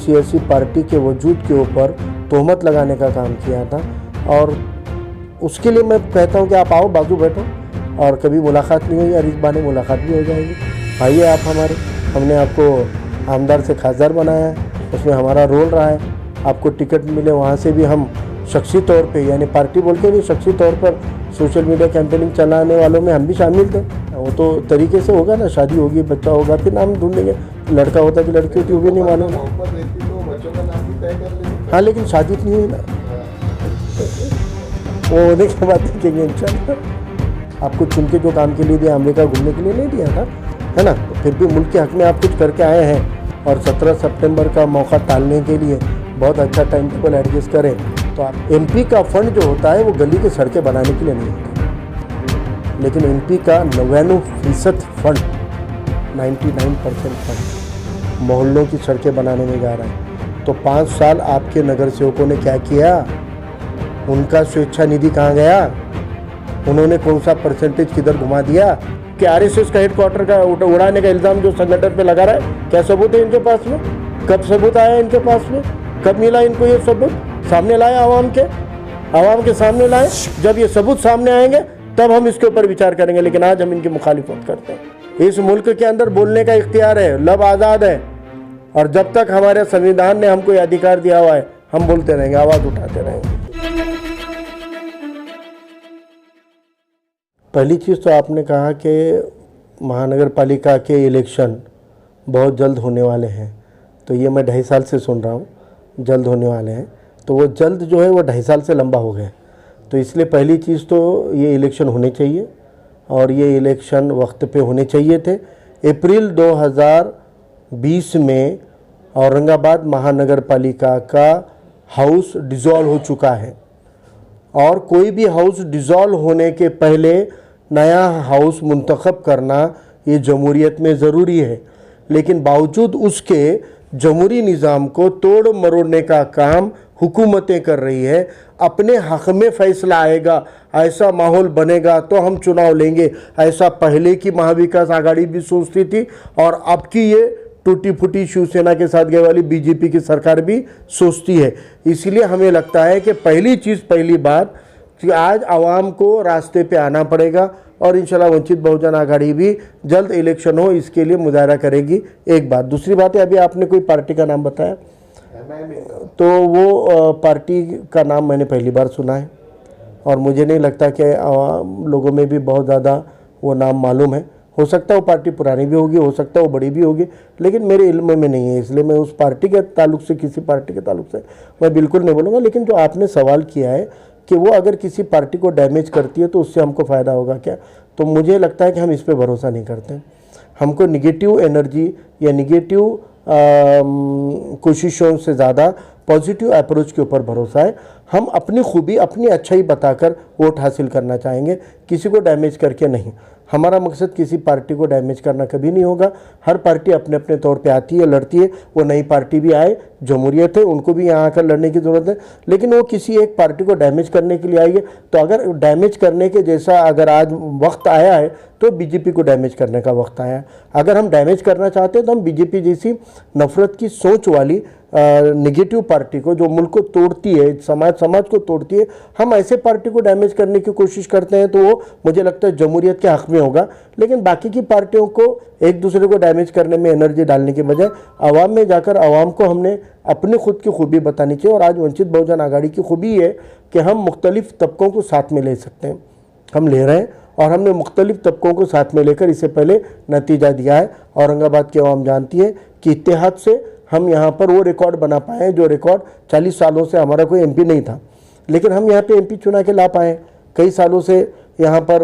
किसी ऐसी पार्टी के वजूद के ऊपर तोहमत लगाने का काम किया था। और उसके लिए मैं कहता हूँ कि आप आओ, बाजू बैठो, और कभी मुलाकात नहीं हुई और इस बहाने मुलाकात भी हो जाएगी। आइए आप हमारे, हमने आपको आमदार से खासदार बनाया है, उसमें हमारा रोल रहा है। आपको टिकट मिले वहाँ से भी हम शख्सी तौर पे, यानी पार्टी बोल के नहीं, शख्सी तौर पर सोशल मीडिया कैंपेनिंग चलाने वालों में हम भी शामिल थे। वो तो तरीके से होगा ना, शादी होगी, बच्चा होगा, फिर नाम ढूंढेंगे, लड़का होता कि लड़की होती, वो भी नहीं मालूम। हाँ, लेकिन शादी नहीं हुई ना, वो होने के बाद देखेंगे इंशाल्लाह। आपको चुन के जो काम के लिए दिया, अमेरिका घूमने के लिए नहीं दिया था, है ना। फिर भी मुल्क के हक में आप कुछ करके आए हैं, और 17 सितंबर का मौका टालने के लिए बहुत अच्छा टाइम टेबल एडजस्ट करें। तो आप एमपी का फंड जो होता है वो गली की सड़कें बनाने के लिए नहीं होता, लेकिन एमपी का 99% फंड, 99% फंड मोहल्लों की सड़कें बनाने में जा रहा है। तो 5 साल आपके नगर सेवकों ने क्या किया? उनका स्वेच्छा निधि कहाँ गया? उन्होंने कौन सा परसेंटेज किधर घुमा दिया? कि आरएसएस का हेडक्वार्टर का उड़ाने का इल्ज़ाम जो संगठन पे लगा रहा है, क्या सबूत है इनके पास में? कब सबूत आया इनके पास में? कब मिला इनको ये सबूत? सामने लाए आवाम के सामने लाए। जब ये सबूत सामने आएंगे तब हम इसके ऊपर विचार करेंगे, लेकिन आज हम इनकी मुखालिफत करते हैं। इस मुल्क के अंदर बोलने का इख्तियार है, लब आज़ाद है, और जब तक हमारे संविधान ने हमको ये अधिकार दिया हुआ है, हम बोलते रहेंगे, आवाज़ उठाते रहेंगे। पहली चीज़ तो आपने कहा कि महानगर पालिका के इलेक्शन बहुत जल्द होने वाले हैं, तो ये मैं 2.5 साल से सुन रहा हूँ जल्द होने वाले हैं। तो वो जल्द जो है वो 2.5 साल से लंबा हो गया, तो इसलिए पहली चीज़ तो ये इलेक्शन होने चाहिए, और ये इलेक्शन वक्त पे होने चाहिए थे। अप्रैल 2020 में औरंगाबाद महानगर पालिका का हाउस डिज़ोल्व हो चुका है, और कोई भी हाउस डिज़ोल्व होने के पहले नया हाउस मुंतखब करना ये जमहूरियत में ज़रूरी है। लेकिन बावजूद उसके जमहूरी निज़ाम को तोड़ मरोड़ने का काम हुकूमतें कर रही है। अपने हक़ में फ़ैसला आएगा, ऐसा माहौल बनेगा तो हम चुनाव लेंगे, ऐसा पहले की महाविकास आघाड़ी भी सोचती थी, और अब की ये टूटी फूटी शिवसेना के साथ गए वाली बीजेपी की सरकार भी सोचती है। इसलिए हमें लगता है कि पहली बात कि आज आवाम को रास्ते पे आना पड़ेगा, और इंशाल्लाह वंचित बहुजन आघाड़ी भी जल्द इलेक्शन हो इसके लिए मुजाहरा करेगी। एक बात। दूसरी बात है, अभी आपने कोई पार्टी का नाम बताया, तो वो पार्टी का नाम मैंने पहली बार सुना है, और मुझे नहीं लगता कि लोगों में भी बहुत ज़्यादा वो नाम मालूम है। हो सकता है वो पार्टी पुरानी भी होगी, हो सकता है वो बड़ी भी होगी, लेकिन मेरे इल्म में नहीं है, इसलिए मैं उस पार्टी के ताल्लुक से, किसी पार्टी के ताल्लुक से मैं बिल्कुल नहीं बोलूँगा। लेकिन जो आपने सवाल किया है कि वो अगर किसी पार्टी को डैमेज करती है तो उससे हमको फ़ायदा होगा क्या, तो मुझे लगता है कि हम इस पर भरोसा नहीं करते। हमको निगेटिव एनर्जी या निगेटिव कोशिशों से ज़्यादा पॉजिटिव अप्रोच के ऊपर भरोसा है। हम अपनी खूबी, अपनी अच्छाई बताकर वोट हासिल करना चाहेंगे, किसी को डैमेज करके नहीं। हमारा मकसद किसी पार्टी को डैमेज करना कभी नहीं होगा। हर पार्टी अपने अपने तौर पे आती है, लड़ती है। वो नई पार्टी भी आए, जमहूरियत है, उनको भी यहाँ आकर लड़ने की ज़रूरत है, लेकिन वो किसी एक पार्टी को डैमेज करने के लिए आई है। तो अगर डैमेज करने के जैसा अगर आज वक्त आया है तो बीजेपी को डैमेज करने का वक्त आया है। अगर हम डैमेज करना चाहते हैं तो हम बीजेपी जैसी नफरत की सोच वाली नेगेटिव पार्टी को, जो मुल्क को तोड़ती है, समाज को तोड़ती है, हम ऐसे पार्टी को डैमेज करने की कोशिश करते हैं तो वो मुझे लगता है जमहूरियत के हक़ में होगा। लेकिन बाकी की पार्टियों को एक दूसरे को डैमेज करने में एनर्जी डालने के बजाय आवाम में जाकर आवाम को हमने अपनी खुद की खूबी बतानी चाहिए। और आज वंचित बहुजन आघाड़ी की खूबी है कि हम मुख्तलिफ तबकों को साथ में ले सकते हैं, हम ले रहे हैं, और हमने मुख्तलिफ तबकों को साथ में लेकर इससे पहले नतीजा दिया है। औरंगाबाद की आवाम जानती है कि इत्तेहाद से हम यहाँ पर वो रिकॉर्ड बना पाए हैं जो रिकॉर्ड 40 सालों से हमारा कोई एमपी नहीं था, लेकिन हम यहाँ पे एमपी चुना के ला पाए। कई सालों से यहाँ पर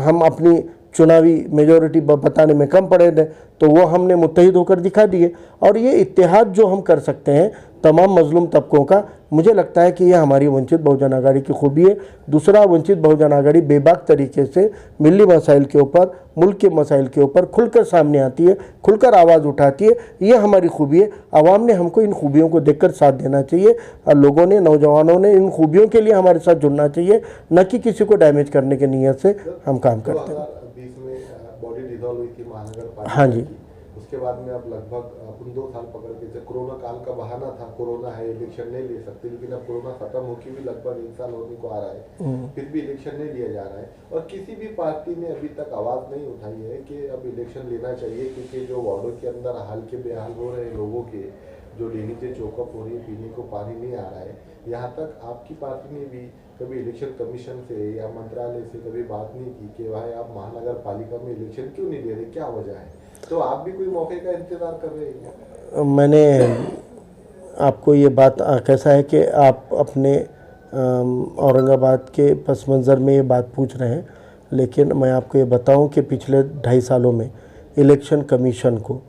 हम अपनी चुनावी मेजॉरिटी बताने में कम पड़े थे, तो वो हमने मुत्तहिद होकर दिखा दिए। और ये इत्तेहाद जो हम कर सकते हैं तमाम मजलूम तबकों का, मुझे लगता है कि यह हमारी वंचित बहुजन आघाड़ी की खूबी है। दूसरा, वंचित बहुजन आघाड़ी बेबाक तरीके से मिली मसाइल के ऊपर, मुल्क के मसाइल के ऊपर खुलकर सामने आती है, खुलकर आवाज़ उठाती है। ये हमारी खूबी है। आवाम ने हमको इन खूबियों को देखकर साथ देना चाहिए, और लोगों ने, नौजवानों ने इन खूबियों के लिए हमारे साथ जुड़ना चाहिए, न कि किसी को डैमेज करने की नीयत से हम काम करते हैं। बॉडी डिसॉल्व हुई थी महानगर पालिका। हाँ जी। उसके उसके बाद में अब लगभग अपन 2 साल पकड़ के चले। कोरोना काल का बहाना था, कोरोना है इलेक्शन नहीं ले सकते, लेकिन अब कोरोना खत्म होकर भी लगभग 1 साल होने को आ रहा है, फिर भी इलेक्शन नहीं लिया जा रहा है। और किसी भी पार्टी ने अभी तक आवाज नहीं उठाई है कि अब इलेक्शन लेना चाहिए, क्योंकि जो वार्डों के अंदर हाल के बेहाल हो रहे हैं लोगों के, जो डेली से चौकअप हो रही है, पीने को पानी नहीं आ रहा है। यहाँ तक आपकी पार्टी ने भी कभी इलेक्शन कमीशन से या मंत्रालय से कभी बात नहीं की कि भाई आप महानगर पालिका में इलेक्शन क्यों नहीं ले रहे, क्या वजह है? तो आप भी कोई मौके का इंतजार कर रहे हैं? मैंने आपको ये बात कैसा है कि आप अपने औरंगाबाद के पस मंज़र में ये बात पूछ रहे हैं, लेकिन मैं आपको ये बताऊं कि पिछले 2.5 सालों में इलेक्शन कमीशन को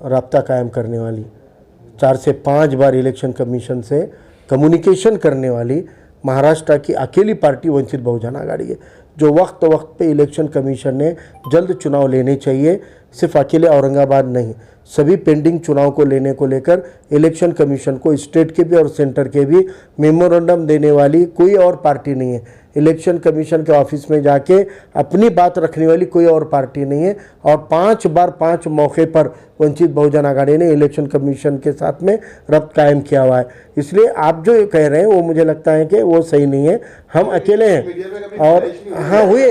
राब्ता कायम करने वाली, 4 से 5 बार इलेक्शन कमीशन से कम्युनिकेशन करने वाली महाराष्ट्र की अकेली पार्टी वंचित बहुजन आघाड़ी है, जो वक्त पे इलेक्शन कमीशन ने जल्द चुनाव लेने चाहिए। सिर्फ अकेले औरंगाबाद नहीं, सभी पेंडिंग चुनाव को लेने को लेकर इलेक्शन कमीशन को स्टेट के भी और सेंटर के भी मेमोरेंडम देने वाली कोई और पार्टी नहीं है। इलेक्शन कमीशन के ऑफिस में जाके अपनी बात रखने वाली कोई और पार्टी नहीं है। और 5 बार 5 मौके पर वंचित बहुजन आघाड़ी ने इलेक्शन कमीशन के साथ में रब्त कायम किया हुआ है। इसलिए आप जो कह रहे हैं वो मुझे लगता है कि वो सही नहीं है। हम अकेले हैं। और हाँ, हुए,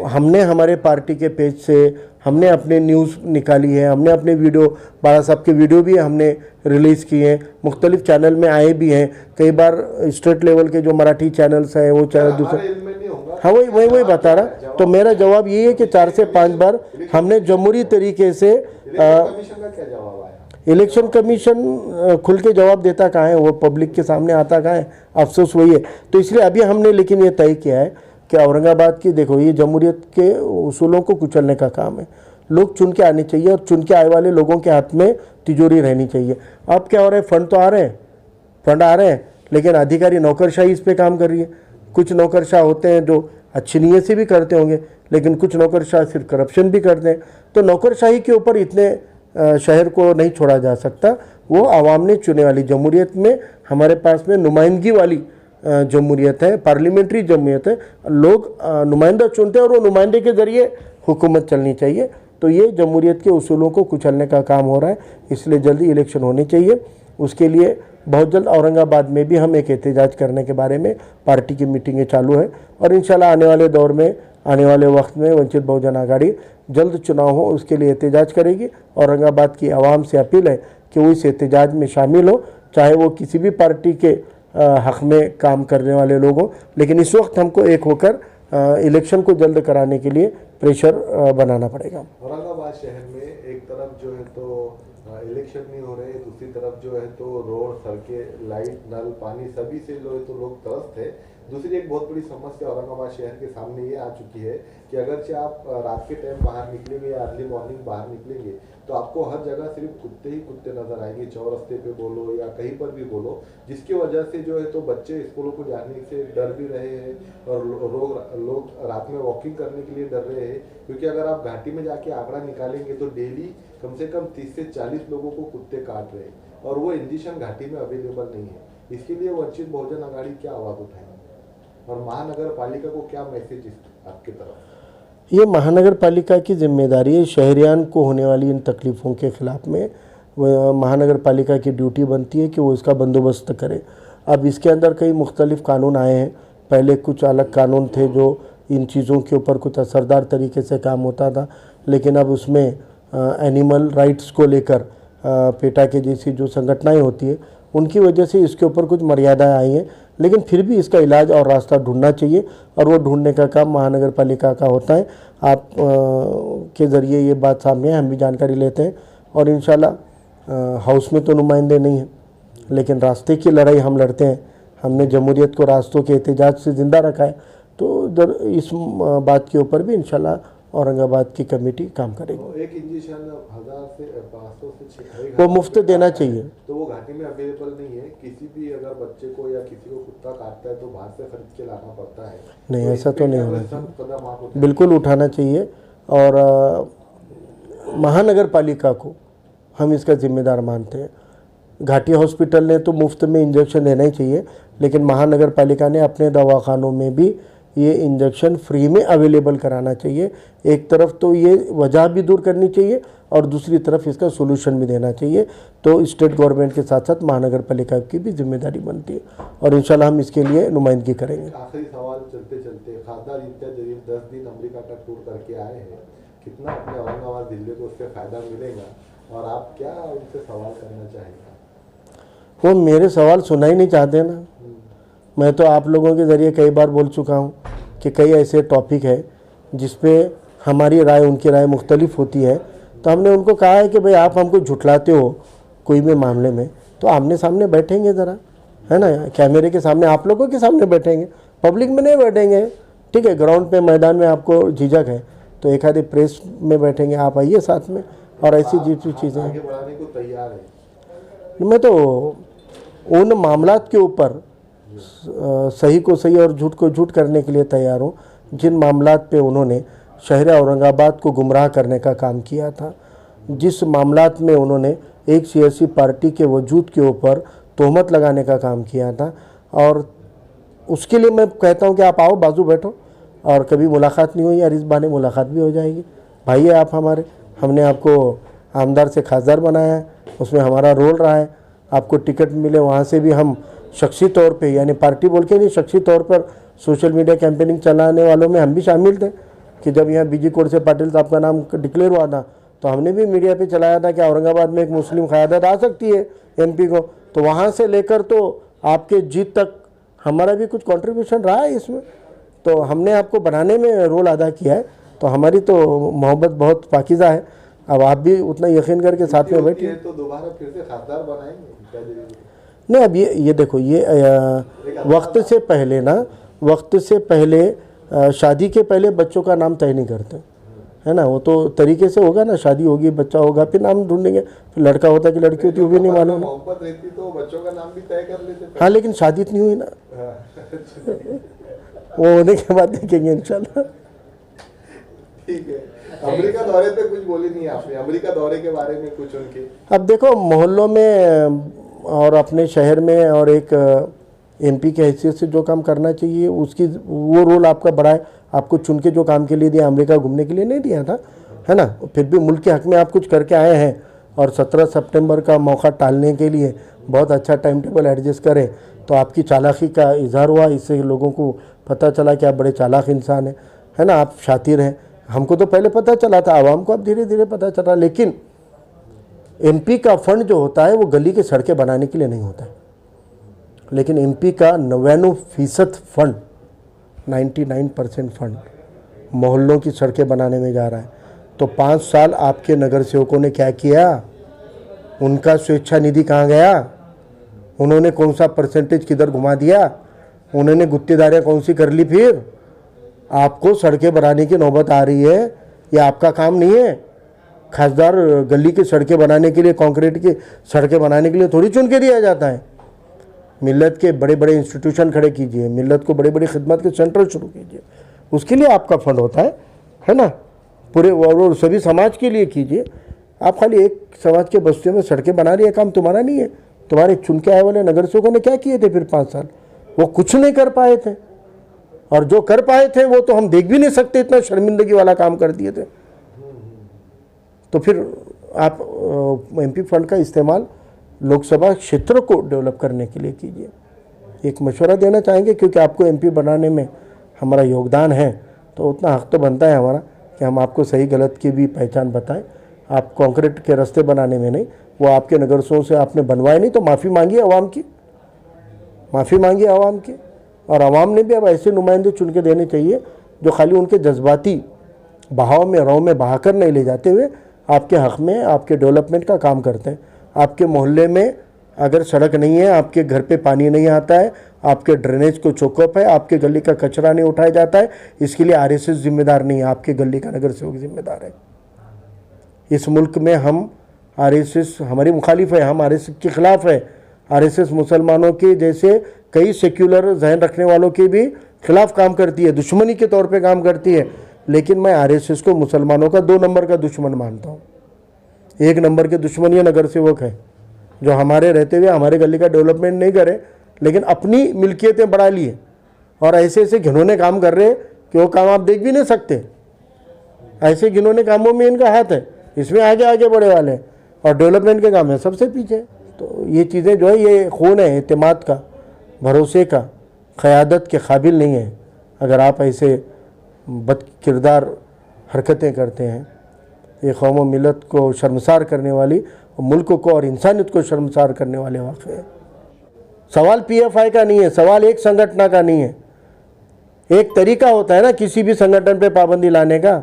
हमने हमारे पार्टी के पेज से हमने अपने न्यूज़ निकाली है, हमने अपने वीडियो, बाला साहब के वीडियो भी हमने रिलीज़ किए हैं, मुख्तलिफ चैनल में आए भी हैं। कई बार स्टेट लेवल के जो मराठी चैनल्स हैं वो चैनल दूसरे, हाँ वही बता रहा। तो मेरा जवाब ये है कि 4 से 5 बार हमने जमहूरी तरीके से इलेक्शन कमीशन खुल के जवाब देता कहाँ है, वो पब्लिक के सामने आता कहाँ है, अफसोस वही है। तो इसलिए अभी हमने लेकिन ये तय किया है कि औरंगाबाद की, देखो ये जमहूरियत के उसूलों को कुचलने का काम है। लोग चुन के आने चाहिए और चुन के आए वाले लोगों के हाथ में तिजोरी रहनी चाहिए। अब क्या हो रहा है, फंड तो आ रहे हैं, फंड आ रहे हैं, लेकिन अधिकारी नौकरशाही इस पे काम कर रही है। कुछ नौकरशाह होते हैं जो अच्छी नीयत से भी करते होंगे, लेकिन कुछ नौकरशाह सिर्फ करप्शन भी करते हैं। तो नौकरशाही के ऊपर इतने शहर को नहीं छोड़ा जा सकता। वो आवाम ने चुने वाली जमहूरियत में हमारे पास में नुमाइंदगी वाली जमहूरियत है, पार्लियामेंट्री जमहूरियत है। लोग नुमाइंदा चुनते हैं और वो नुमाइंदे के ज़रिए हुकूमत चलनी चाहिए। तो ये जमहूरियत के उसूलों को कुचलने का काम हो रहा है, इसलिए जल्दी इलेक्शन होने चाहिए। उसके लिए बहुत जल्द औरंगाबाद में भी हम एक एहतजाज करने के बारे में पार्टी की मीटिंगें चालू है और इंशाल्लाह आने वाले दौर में, आने वाले वक्त में वंचित बहुजन आघाड़ी जल्द चुनाव हो उसके लिए एहतजाज करेगी। औरंगाबाद की आवाम से अपील है कि वो इस एहतजाज में शामिल हो, चाहे वो किसी भी पार्टी के हक़ में काम करने वाले लोग हों। लेकिन इस वक्त हमको एक होकर इलेक्शन को जल्द कराने के लिए प्रेशर बनाना पड़ेगा। औरंगाबाद शहर में एक तरफ जो है तो इलेक्शन नहीं हो रहे, दूसरी तरफ जो है तो रोड, सड़कें, लाइट, नल, पानी सभी से लोग त्रस्त है। दूसरी एक बहुत बड़ी समस्या औरंगाबाद शहर के सामने ये आ चुकी है कि अगरचे आप रात के टाइम बाहर निकलेंगे या अर्ली मॉर्निंग बाहर निकलेंगे तो आपको हर जगह सिर्फ कुत्ते ही कुत्ते नजर आएंगे, चौरस्ते पे बोलो या कहीं पर भी बोलो, जिसकी वजह से जो है तो बच्चे स्कूलों को जाने से डर भी रहे हैं और लोग रात में वॉकिंग करने के लिए डर रहे हैं। क्योंकि अगर आप घाटी में जाके आंकड़ा निकालेंगे तो डेली कम से कम 30 से 40 लोगों को कुत्ते काट रहे हैं और वो इंजेक्शन घाटी में अवेलेबल नहीं है। इसके लिए वंचित बहुजन आघाड़ी क्या आवाज उठाएगी और महानगर पालिका को क्या मैसेज आपकी तरफ? ये महानगर पालिका की जिम्मेदारी है। शहरियान को होने वाली इन तकलीफ़ों के ख़िलाफ़ में महानगर पालिका की ड्यूटी बनती है कि वो इसका बंदोबस्त करे। अब इसके अंदर कई मुख्तलिफ़ कानून आए हैं। पहले कुछ अलग कानून थे जो इन चीज़ों के ऊपर कुछ असरदार तरीके से काम होता था, लेकिन अब उसमें एनिमल राइट्स को लेकर पेटा के जैसी जो संगठनाएँ होती है उनकी वजह से इसके ऊपर कुछ मर्यादाएँ आई हैं। लेकिन फिर भी इसका इलाज और रास्ता ढूंढना चाहिए और वो ढूंढने का काम महानगर पालिका का होता है। आप के ज़रिए ये बात सामने है, हम भी जानकारी लेते हैं और इंशाल्लाह हाउस में तो नुमाइंदे नहीं हैं, लेकिन रास्ते की लड़ाई हम लड़ते हैं। हमने जमहूरियत को रास्तों के एहतजाज से ज़िंदा रखा है, तो इस बात के ऊपर भी इंशाल्लाह औरंगाबाद की कमेटी काम करेगी। एक इंजेक्शन 1000 से 500 से 6 वो मुफ्त देना चाहिए। तो वो घाटी में अवेलेबल नहीं है। किसी भी अगर बच्चे को या किसी को कुत्ता काटता है तो बाहर से खरीद के लाना पड़ता है। नहीं, तो ऐसा तो नहीं होना चाहिए, बिल्कुल उठाना चाहिए। और महानगर पालिका को हम इसका जिम्मेदार मानते हैं। घाटी हॉस्पिटल ने तो मुफ्त में इंजेक्शन देना ही चाहिए, लेकिन महानगर पालिका ने अपने दवाखानों में भी ये इंजेक्शन फ्री में अवेलेबल कराना चाहिए। एक तरफ तो ये वजह भी दूर करनी चाहिए और दूसरी तरफ इसका सोल्यूशन भी देना चाहिए। तो स्टेट गवर्नमेंट के साथ साथ महानगर पालिका की भी जिम्मेदारी बनती है और इंशाल्लाह हम इसके लिए नुमाइंदगी करेंगे। आखिरी सवाल चलते चलते, खासदार इम्तियाज जलील 10 दिन अमेरिका का टूर करके आए हैं, कितना अपने औरंगाबाद जिले को उससे फायदा मिलेगा और आप क्या उनसे सवाल करना चाहेंगे? वो मेरे सवाल सुनना ही नहीं चाहते ना। मैं तो आप लोगों के ज़रिए कई बार बोल चुका हूँ कि कई ऐसे टॉपिक है जिस पे हमारी राय उनकी राय मुख्तलिफ होती है, तो हमने उनको कहा है कि भाई आप हमको झुठलाते हो कोई भी मामले में, तो आमने सामने बैठेंगे ज़रा, है ना, कैमरे के सामने आप लोगों के सामने बैठेंगे, पब्लिक में नहीं बैठेंगे। ठीक है, ग्राउंड पे मैदान में आपको झिझक है तो एक आधे प्रेस में बैठेंगे, आप आइए साथ में, और ऐसी जितनी चीज़ें आगे बढ़ाने को तैयार है। मैं तो उन मामलात के ऊपर सही को सही और झूठ को झूठ करने के लिए तैयार हूँ जिन मामलात पे उन्होंने शहर औरंगाबाद को गुमराह करने का काम किया था, जिस मामलात में उन्होंने एक सियासी पार्टी के वजूद के ऊपर तोहमत लगाने का काम किया था, और उसके लिए मैं कहता हूँ कि आप आओ, बाजू बैठो, और कभी मुलाकात नहीं हुई यार, इस बहाने मुलाकात भी हो जाएगी। भाई है आप हमारे, हमने आपको आमदार से खासदार बनाया है, उसमें हमारा रोल रहा है। आपको टिकट मिले वहाँ से भी हम शख्सी तौर पे, यानी पार्टी बोल के नहीं, शख्सी तौर पर सोशल मीडिया कैंपेनिंग चलाने वालों में हम भी शामिल थे कि जब यहाँ बीजी कोट से पाटिल साहब का नाम डिक्लेयर हुआ था तो हमने भी मीडिया पे चलाया था कि औरंगाबाद में एक मुस्लिम क़यादत आ सकती है एमपी को। तो वहाँ से लेकर तो आपके जीत तक हमारा भी कुछ कंट्रीब्यूशन रहा है इसमें, तो हमने आपको बनाने में रोल अदा किया है। तो हमारी तो मोहब्बत बहुत पाकीज़ा है। अब आप भी उतना यकीन करके साथ में बैठिए। तो दोबारा फिर से खासदार बनाएंगे? नहीं, अब ये देखो, ये वक्त से पहले शादी के पहले बच्चों का नाम तय नहीं करते, है ना। वो तो तरीके से होगा ना, शादी होगी, बच्चा होगा, फिर नाम ढूंढेंगे, फिर लड़का होता कि लड़की होती, वो भी नहीं मालूम। मोहब्बत रहती तो बच्चों का नाम भी तय कर लेते। हाँ, लेकिन शादी नहीं हुई ना, वो होने के बाद देखेंगे इंशाल्लाह। ठीक है, अमेरिका दौरे पे कुछ बोली नहीं आपने, अमेरिका दौरे के बारे में कुछ उनके? अब देखो, मोहल्लों में और अपने शहर में और एक एमपी के हैसियत से जो काम करना चाहिए उसकी वो रोल आपका बड़ा है। आपको चुन के जो काम के लिए दिया, अमेरिका घूमने के लिए नहीं दिया था, है ना। फिर भी मुल्क के हक में आप कुछ करके आए हैं, और 17 सितंबर का मौका टालने के लिए बहुत अच्छा टाइम टेबल एडजस्ट करें, तो आपकी चालाकी का इजहार हुआ। इससे लोगों को पता चला कि आप बड़े चालाक इंसान हैं, है ना, आप शातिर हैं। हमको तो पहले पता चला था, आवाम को अब धीरे धीरे पता चला। लेकिन एमपी का फंड जो होता है वो गली के सड़कें बनाने के लिए नहीं होता है, लेकिन एमपी का 99% फंड, 99% फंड मोहल्लों की सड़कें बनाने में जा रहा है। तो 5 साल आपके नगर सेवकों ने क्या किया? उनका स्वेच्छा निधि कहाँ गया? उन्होंने कौन सा परसेंटेज किधर घुमा दिया? उन्होंने गुत्तेदारियाँ कौन सी कर ली? फिर आपको सड़कें बनाने की नौबत आ रही है, ये आपका काम नहीं है। खासदार गली की सड़कें बनाने के लिए, कंक्रीट की सड़कें बनाने के लिए थोड़ी चुन के दिया जाता है। मिल्लत के बड़े बड़े इंस्टीट्यूशन खड़े कीजिए, मिल्लत को बड़ी बड़ी खिदमत के सेंटर शुरू कीजिए, उसके लिए आपका फंड होता है ना। पूरे और सभी समाज के लिए कीजिए। आप खाली एक समाज के बस्तियों में सड़कें बना रही है, काम तुम्हारा नहीं है। तुम्हारे चुन के आए वाले नगर सेवकों ने क्या किए थे फिर 5 साल? वो कुछ नहीं कर पाए थे, और जो कर पाए थे वो तो हम देख भी नहीं सकते, इतना शर्मिंदगी वाला काम कर दिए थे। तो फिर आप एमपी फंड का इस्तेमाल लोकसभा क्षेत्र को डेवलप करने के लिए कीजिए। एक मशवरा देना चाहेंगे, क्योंकि आपको एमपी बनाने में हमारा योगदान है, तो उतना हक तो बनता है हमारा कि हम आपको सही गलत की भी पहचान बताएं। आप कंक्रीट के रास्ते बनाने में नहीं, वो आपके नगरसों से आपने बनवाए नहीं, तो माफ़ी मांगिए आवाम की, माफ़ी मांगिए आवाम की। और आवाम ने भी अब ऐसे नुमाइंदे चुन के देने चाहिए जो खाली उनके जज्बाती बहाव में रौ में बहाकर नहीं ले जाते हुए आपके हक़ में, आपके डेवलपमेंट का काम करते हैं। आपके मोहल्ले में अगर सड़क नहीं है, आपके घर पे पानी नहीं आता है, आपके ड्रेनेज को चौकअप है, आपके गली का कचरा नहीं उठाया जाता है, इसके लिए आरएसएस जिम्मेदार नहीं है, आपके गली का नगर सेवक जिम्मेदार है। इस मुल्क में हम आरएसएस हमारी मुखालिफ है, हम आरएसएस के ख़िलाफ़ है। आरएसएस मुसलमानों के जैसे कई सेक्युलर जहन रखने वालों के भी खिलाफ काम करती है, दुश्मनी के तौर पे काम करती है। लेकिन मैं आरएसएस को मुसलमानों का 2 नंबर का दुश्मन मानता हूँ। 1 नंबर के दुश्मन ये नगर सेवक है, जो हमारे रहते हुए हमारे गली का डेवलपमेंट नहीं करे, लेकिन अपनी मिल्कियतें बढ़ा लिए और ऐसे ऐसे घिनौने काम कर रहे कि वो काम आप देख भी नहीं सकते। ऐसे घिनौने कामों में इनका हाथ है। इसमें आगे आगे बढ़े वाले हैं, और डेवलपमेंट के काम में सबसे पीछे। तो ये चीज़ें जो है ये खून है एतमाद का, भरोसे का, क़यादत के काबिल नहीं है अगर आप ऐसे बद किरदार हरकतें करते हैं। ये कौम व मिलत को शर्मसार करने वाली, और मुल्क को और इंसानियत को शर्मसार करने वाले वाक़े हैं। सवाल PFI का नहीं है, सवाल एक संगठन का नहीं है। एक तरीका होता है ना किसी भी संगठन पे पाबंदी लाने का।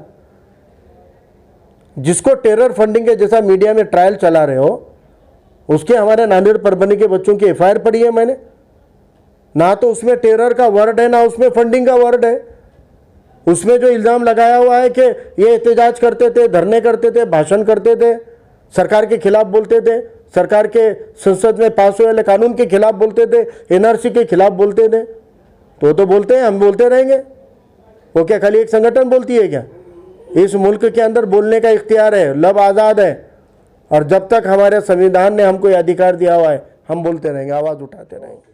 जिसको टेरर फंडिंग के जैसा मीडिया में ट्रायल चला रहे हो, उसके हमारे नांदेड़ परभनी के बच्चों की FIR पढ़ी है मैंने। ना तो उसमें टेरर का वर्ड है, ना उसमें फंडिंग का वर्ड है। उसमें जो इल्ज़ाम लगाया हुआ है कि ये एहतजाज करते थे, धरने करते थे, भाषण करते थे, सरकार के खिलाफ बोलते थे, सरकार के संसद में पास हुए वाले कानून के खिलाफ बोलते थे, NRC के खिलाफ बोलते थे, तो बोलते हैं, हम बोलते रहेंगे। वो क्या खाली एक संगठन बोलती है क्या? इस मुल्क के अंदर बोलने का इख्तियार है, लब आज़ाद है, और जब तक हमारे संविधान ने हमको ये अधिकार दिया हुआ है हम बोलते रहेंगे, आवाज़ उठाते रहेंगे।